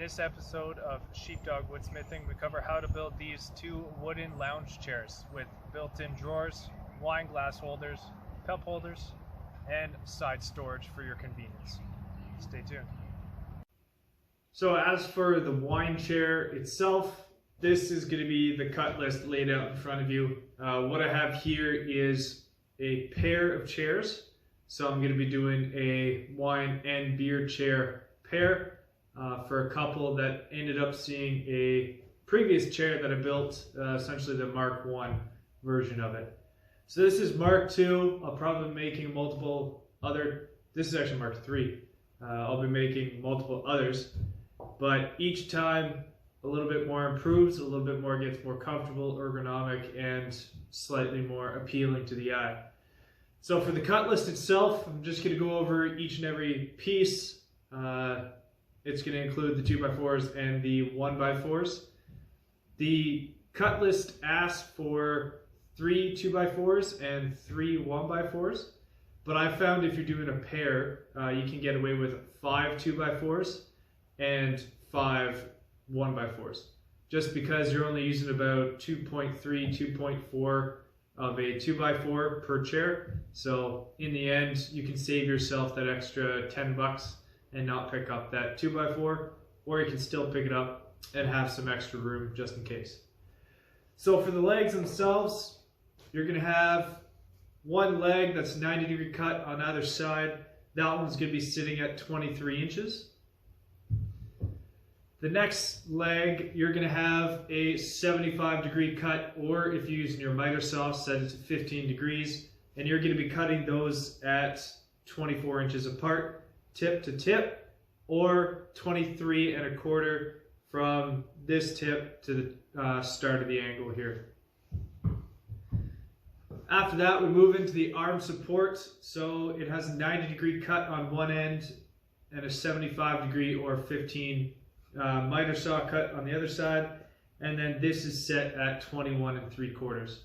this episode of Sheepdog Woodsmithing, we cover how to build these two wooden lounge chairs with built-in drawers, wine glass holders, cup holders, and side storage for your convenience. Stay tuned. So as for the wine chair itself, this is going to be the cut list laid out in front of you. What I have here is a pair of chairs. So I'm going to be doing a wine and beer chair pair for a couple that ended up seeing a previous chair that I built, essentially the Mark 1 version of it. So this is Mark 2. I'll probably be making multiple other, this is actually Mark 3. I'll be making multiple others, but each time a little bit more improves, a little bit more gets more comfortable, ergonomic, and slightly more appealing to the eye. So for the cut list itself, I'm just going to go over each and every piece. It's going to include the 2x4s and the 1x4s. The cut list asks for 3 2x4s and 3 1x4s, but I found if you're doing a pair, you can get away with 5 2x4s and 5 1x4s, just because you're only using about 2.3, 2.4 of a 2x4 per chair. So in the end, you can save yourself that extra 10 bucks and not pick up that 2x4, or you can still pick it up and have some extra room just in case. So for the legs themselves, you're going to have one leg that's 90-degree cut on either side. That one's going to be sitting at 23 inches. The next leg, you're going to have a 75-degree cut, or if you're using your miter saw, set it to 15 degrees, and you're going to be cutting those at 24 inches apart, tip to tip, or 23 1/4 from this tip to the start of the angle here. After that, we move into the arm support. So it has a 90-degree cut on one end and a 75-degree or 15 miter saw cut on the other side, and then this is set at 21 3/4.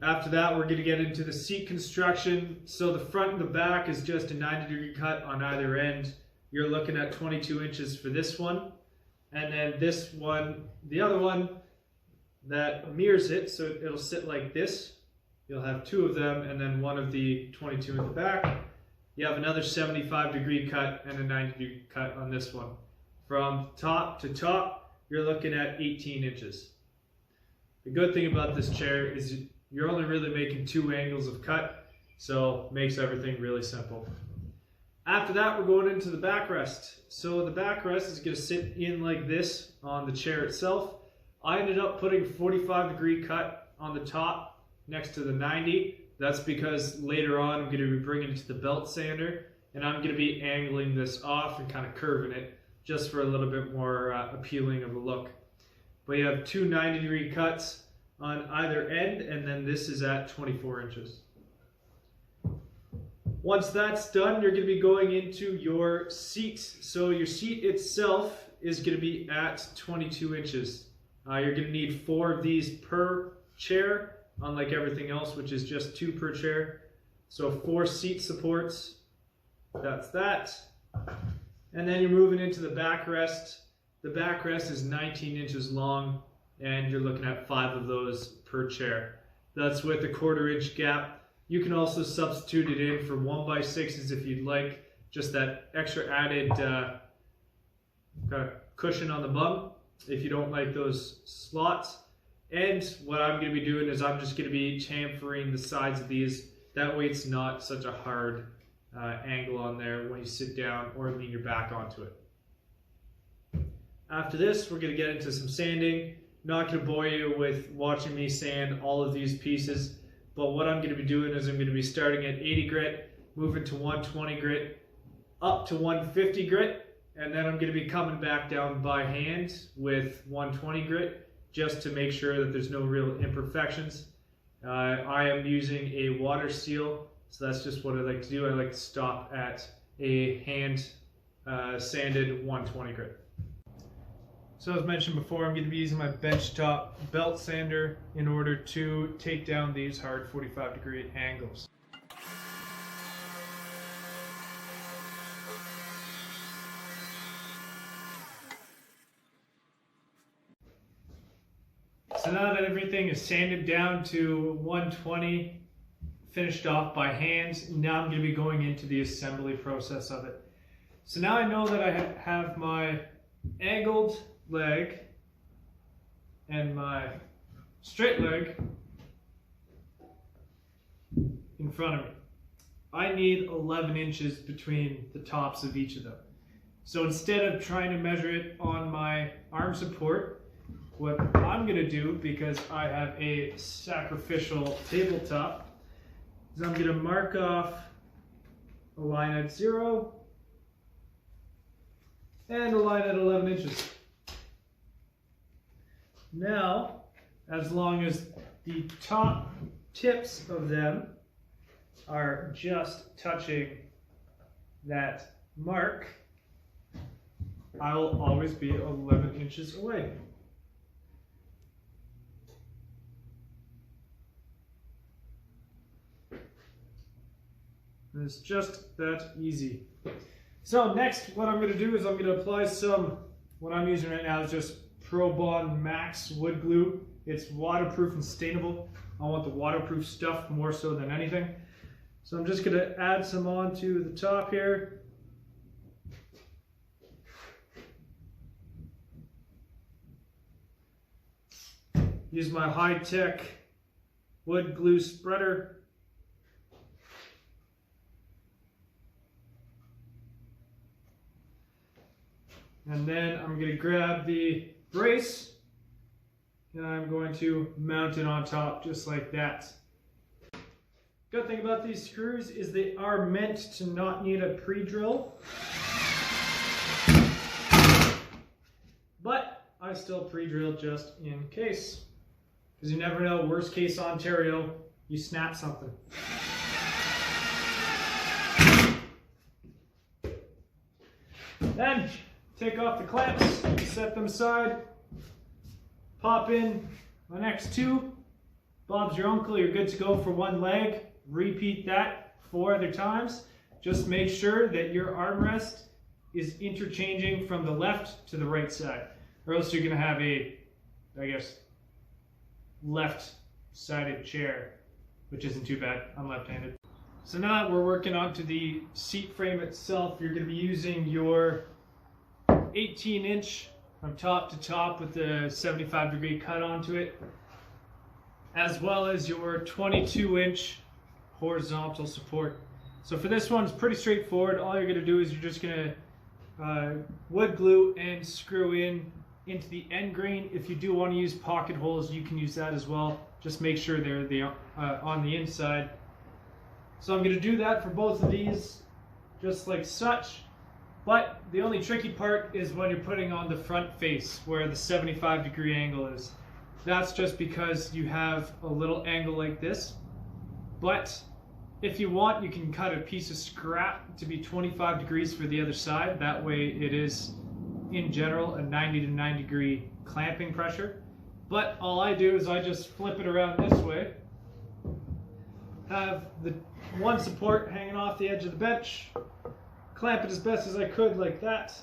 After that, we're going to get into the seat construction. So the front and the back is just a 90-degree cut on either end. You're looking at 22 inches for this one, and then this one, the other one that mirrors it, so it'll sit like this. You'll have two of them, and then one of the 22 in the back. You have another 75-degree cut and a 90-degree cut on this one. From top to top, you're looking at 18 inches. The good thing about this chair is you're only really making 2 angles of cut, so it makes everything really simple. After that, we're going into the backrest. So the backrest is going to sit in like this on the chair itself. I ended up putting a 45-degree cut on the top next to the 90. That's because later on I'm going to be bringing it to the belt sander, and I'm going to be angling this off and kind of curving it just for a little bit more appealing of a look. But you have 2 90-degree cuts on either end, and then this is at 24 inches. Once that's done, you're going to be going into your seat. So your seat itself is going to be at 22 inches. You're going to need 4 of these per chair, unlike everything else, which is just 2 per chair. So 4 seat supports, that's that. And then you're moving into the backrest. The backrest is 19 inches long, and you're looking at 5 of those per chair. That's with a 1/4 inch gap. You can also substitute it in for 1x6s if you'd like, just that extra added kind of cushion on the bum if you don't like those slots. And what I'm going to be doing is I'm just going to be chamfering the sides of these. That way it's not such a hard angle on there when you sit down or lean your back onto it. After this, we're going to get into some sanding. Not going to bore you with watching me sand all of these pieces, but what I'm going to be doing is I'm going to be starting at 80 grit, moving to 120 grit, up to 150 grit, and then I'm going to be coming back down by hand with 120 grit, just to make sure that there's no real imperfections. I am using a water seal, so that's just what I like to do. I like to stop at a hand sanded 120 grit. So as mentioned before, I'm going to be using my benchtop belt sander in order to take down these hard 45-degree angles. So now that everything is sanded down to 120, finished off by hand, now I'm going to be going into the assembly process of it. So now I know that I have my angled leg and my straight leg in front of me. I need 11 inches between the tops of each of them. So instead of trying to measure it on my arm support, what I'm going to do, because I have a sacrificial tabletop, is I'm going to mark off a line at 0 and a line at 11 inches. Now, as long as the top tips of them are just touching that mark, I will always be 11 inches away. And it's just that easy. So next, what I'm going to do is I'm going to apply some, what I'm using right now is just Pro Bond Max wood glue. It's waterproof and stainable. I want the waterproof stuff more so than anything. So I'm just going to add some onto the top here. Use my high-tech wood glue spreader. And then I'm going to grab the brace and I'm going to mount it on top just like that. Good thing about these screws is they are meant to not need a pre-drill. But I still pre-drill just in case. Because you never know, worst case Ontario, you snap something. Then take off the clamps, set them aside, pop in my next two. Bob's your uncle, you're good to go for one leg. Repeat that 4 other times. Just make sure that your armrest is interchanging from the left to the right side, or else you're going to have a, I guess, left-sided chair, which isn't too bad. I'm left-handed. So now that we're working onto the seat frame itself, you're going to be using your 18-inch from top to top with the 75-degree cut onto it, as well as your 22-inch horizontal support. So for this one, it's pretty straightforward. All you're going to do is you're just going to wood glue and screw into the end grain. If you do want to use pocket holes, you can use that as well. Just make sure they're on the inside. So I'm going to do that for both of these, just like such. But the only tricky part is when you're putting on the front face, where the 75-degree angle is. That's just because you have a little angle like this. But if you want, you can cut a piece of scrap to be 25 degrees for the other side. That way it is, in general, a 90 to 90 degree clamping pressure. But all I do is I just flip it around this way, have the one support hanging off the edge of the bench, clamp it as best as I could like that,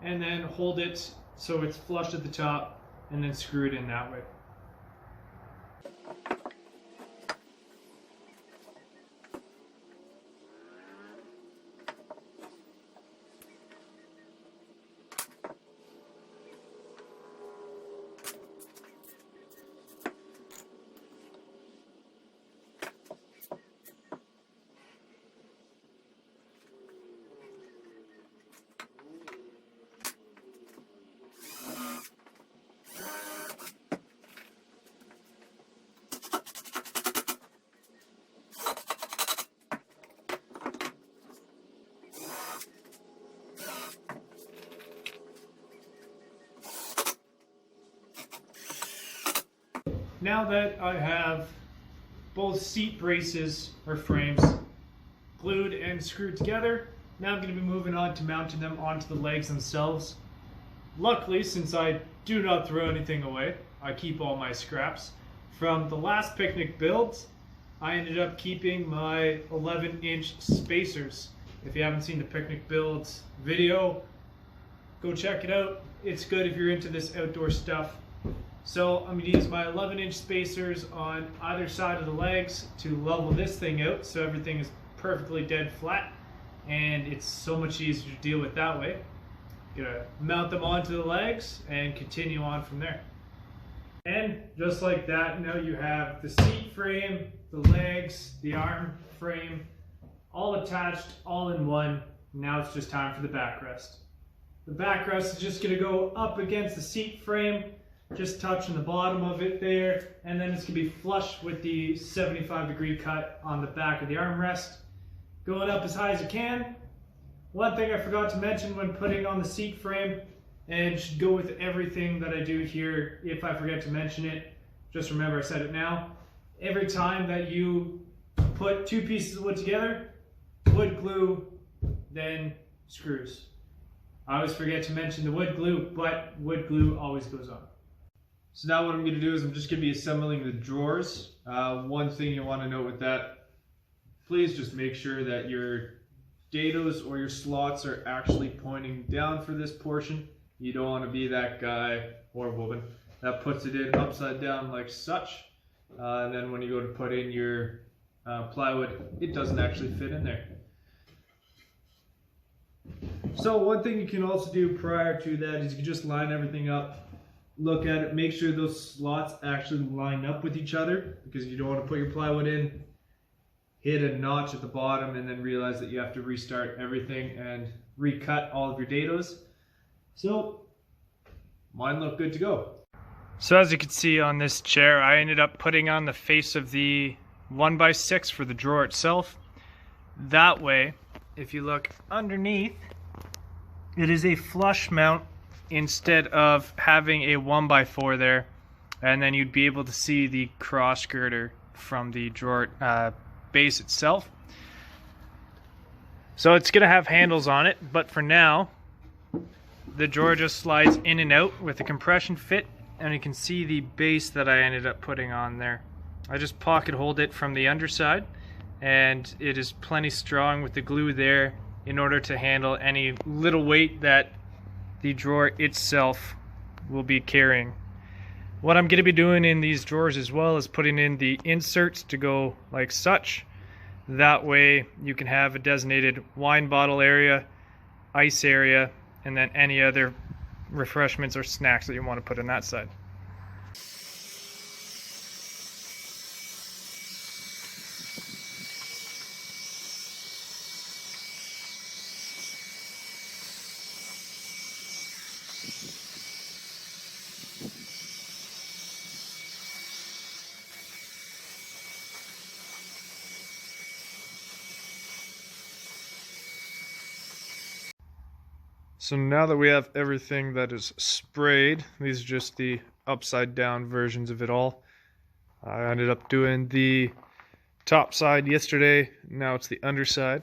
and then hold it so it's flush at the top, and then screw it in that way. Now that I have both seat braces or frames glued and screwed together, now I'm going to be moving on to mounting them onto the legs themselves. Luckily, since I do not throw anything away, I keep all my scraps. From the last picnic builds, I ended up keeping my 11-inch spacers. If you haven't seen the picnic builds video, go check it out. It's good if you're into this outdoor stuff. So I'm going to use my 11-inch spacers on either side of the legs to level this thing out so everything is perfectly dead flat, and it's so much easier to deal with that way. Gonna mount them onto the legs and continue on from there. And just like that, now you have the seat frame, the legs, the arm frame, all attached, all in one. Now it's just time for the backrest. The backrest is just gonna go up against the seat frame, just touching the bottom of it there, and then it's gonna be flush with the 75-degree cut on the back of the armrest. Going up as high as you can. One thing I forgot to mention when putting on the seat frame, and it should go with everything that I do here if I forget to mention it, just remember I said it now. Every time that you put two pieces of wood together, wood glue, then screws. I always forget to mention the wood glue, but wood glue always goes on. So now what I'm going to do is I'm just going to be assembling the drawers. One thing you want to note with that, please just make sure that your dados or your slots are actually pointing down for this portion. You don't want to be that guy or woman that puts it in upside down like such, and then when you go to put in your plywood, it doesn't actually fit in there. So one thing you can also do prior to that is you can just line everything up, look at it, make sure those slots actually line up with each other, because you don't want to put your plywood in, hit a notch at the bottom, and then realize that you have to restart everything and recut all of your dados. So mine look good to go. So as you can see on this chair, I ended up putting on the face of the 1x6 for the drawer itself. That way, if you look underneath, it is a flush mount instead of having a 1x4 there, and then you'd be able to see the cross girder from the drawer base itself. So it's going to have handles on it, but for now the drawer just slides in and out with a compression fit, and you can see the base that I ended up putting on there. I just pocket hold it from the underside, and it is plenty strong with the glue there in order to handle any little weight that the drawer itself will be carrying. What I'm going to be doing in these drawers as well is putting in the inserts to go like such. That way you can have a designated wine bottle area, ice area, and then any other refreshments or snacks that you want to put in that side. So now that we have everything that is sprayed, these are just the upside down versions of it all. I ended up doing the top side yesterday, now it's the underside.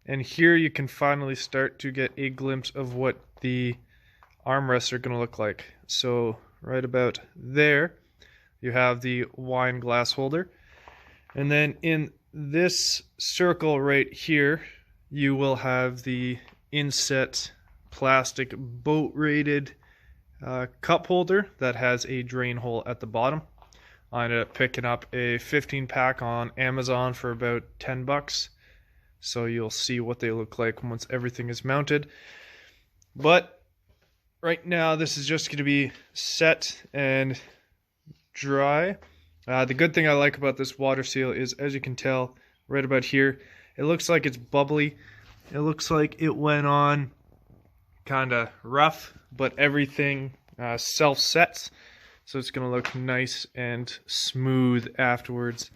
And here you can finally start to get a glimpse of what the armrests are going to look like. So right about there, you have the wine glass holder. And then in this circle right here, you will have the inset plastic boat rated cup holder that has a drain hole at the bottom. I ended up picking up a 15 pack on Amazon for about 10 bucks. So you'll see what they look like once everything is mounted. But right now this is just going to be set and dry. The good thing I like about this water seal is, as you can tell right about here, it looks like it's bubbly. It looks like it went on kind of rough, but everything self-sets, so it's going to look nice and smooth afterwards.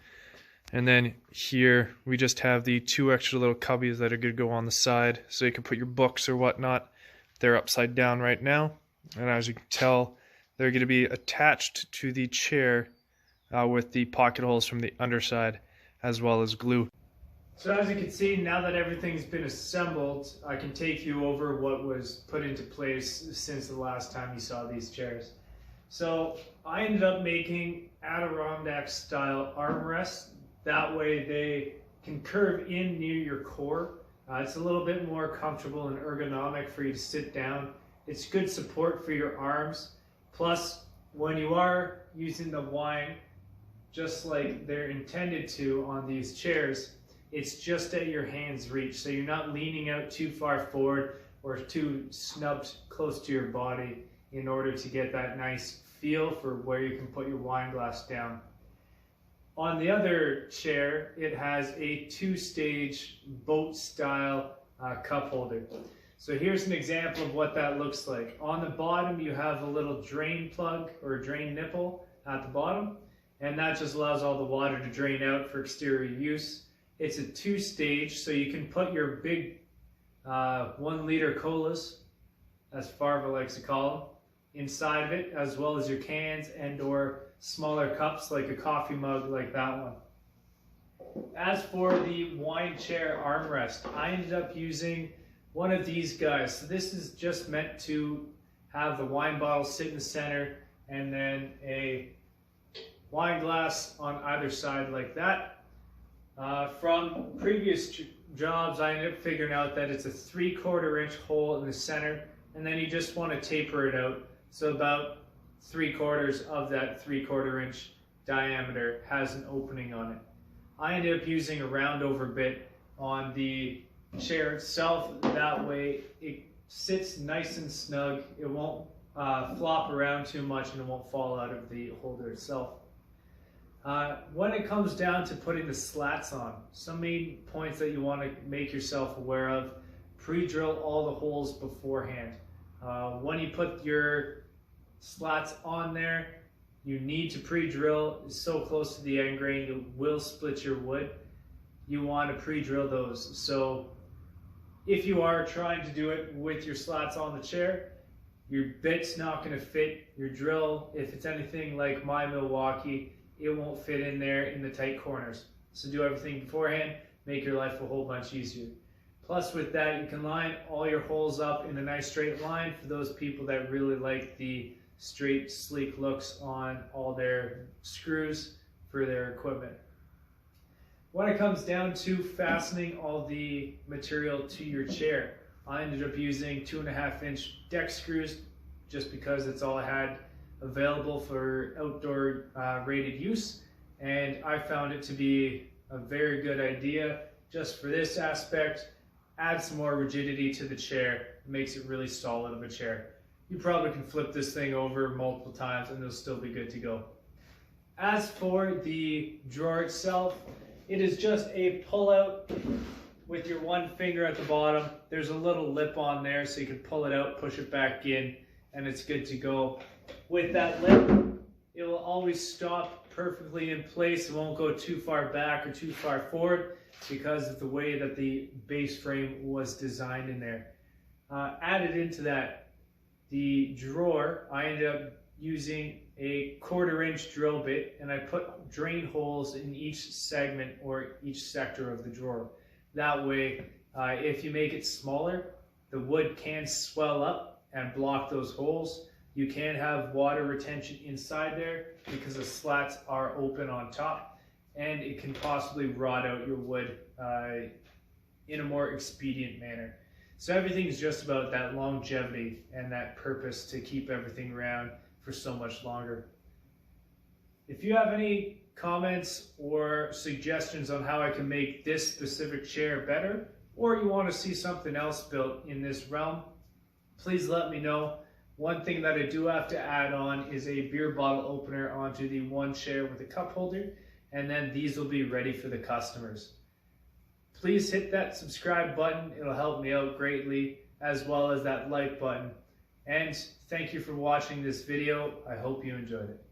And then here we just have the two extra little cubbies that are going to go on the side, so you can put your books or whatnot. They're upside down right now, and as you can tell, they're going to be attached to the chair with the pocket holes from the underside as well as glue. So as you can see, now that everything's been assembled, I can take you over what was put into place since the last time you saw these chairs. So I ended up making Adirondack style armrests. That way they can curve in near your core. It's a little bit more comfortable and ergonomic for you to sit down. It's good support for your arms. Plus, when you are using the wine just like they're intended to on these chairs, it's just at your hand's reach. So you're not leaning out too far forward or too snubbed close to your body in order to get that nice feel for where you can put your wine glass down. On the other chair, it has a two-stage boat-style cup holder. So here's an example of what that looks like. On the bottom, you have a little drain plug or drain nipple at the bottom, and that just allows all the water to drain out for exterior use. It's a two-stage, so you can put your big 1 liter colas, as Farva likes to call them, inside of it, as well as your cans and or smaller cups like a coffee mug like that one. As for the wine chair armrest, I ended up using one of these guys. So this is just meant to have the wine bottle sit in the center and then a wine glass on either side like that. From previous jobs, I ended up figuring out that it's a 3/4 inch hole in the center, and then you just want to taper it out. So about 3/4 of that 3/4 inch diameter has an opening on it. I ended up using a round over bit on the chair itself. That way it sits nice and snug. It won't flop around too much and it won't fall out of the holder itself. When it comes down to putting the slats on, some main points that you want to make yourself aware of: pre-drill all the holes beforehand. When you put your slats on there, you need to pre-drill. So close to the end grain, you will split your wood. You want to pre-drill those. So if you are trying to do it with your slats on the chair, your bit's not going to fit your drill. If it's anything like my Milwaukee, it won't fit in there in the tight corners. So do everything beforehand, make your life a whole bunch easier. Plus with that, you can line all your holes up in a nice straight line for those people that really like the straight, sleek looks on all their screws for their equipment. When it comes down to fastening all the material to your chair, I ended up using 2.5 inch deck screws just because it's all I had available for outdoor rated use, and I found it to be a very good idea just for this aspect. Add some more rigidity to the chair. It makes it really solid of a chair. You probably can flip this thing over multiple times and it'll still be good to go. As for the drawer itself, it is just a pull-out with your one finger at the bottom. There's a little lip on there so you can pull it out, push it back in, and it's good to go. With that lip, it will always stop perfectly in place. It won't go too far back or too far forward because of the way that the base frame was designed in there. Added into that, the drawer, I ended up using a 1/4 inch drill bit, and I put drain holes in each segment or each sector of the drawer. That way, if you make it smaller, the wood can swell up and block those holes. You can have water retention inside there because the slats are open on top, and it can possibly rot out your wood in a more expedient manner. So everything is just about that longevity and that purpose to keep everything around for so much longer. If you have any comments or suggestions on how I can make this specific chair better, or you want to see something else built in this realm, please let me know. One thing that I do have to add on is a beer bottle opener onto the one chair with a cup holder, and then these will be ready for the customers. Please hit that subscribe button. It'll help me out greatly, as well as that like button. And thank you for watching this video. I hope you enjoyed it.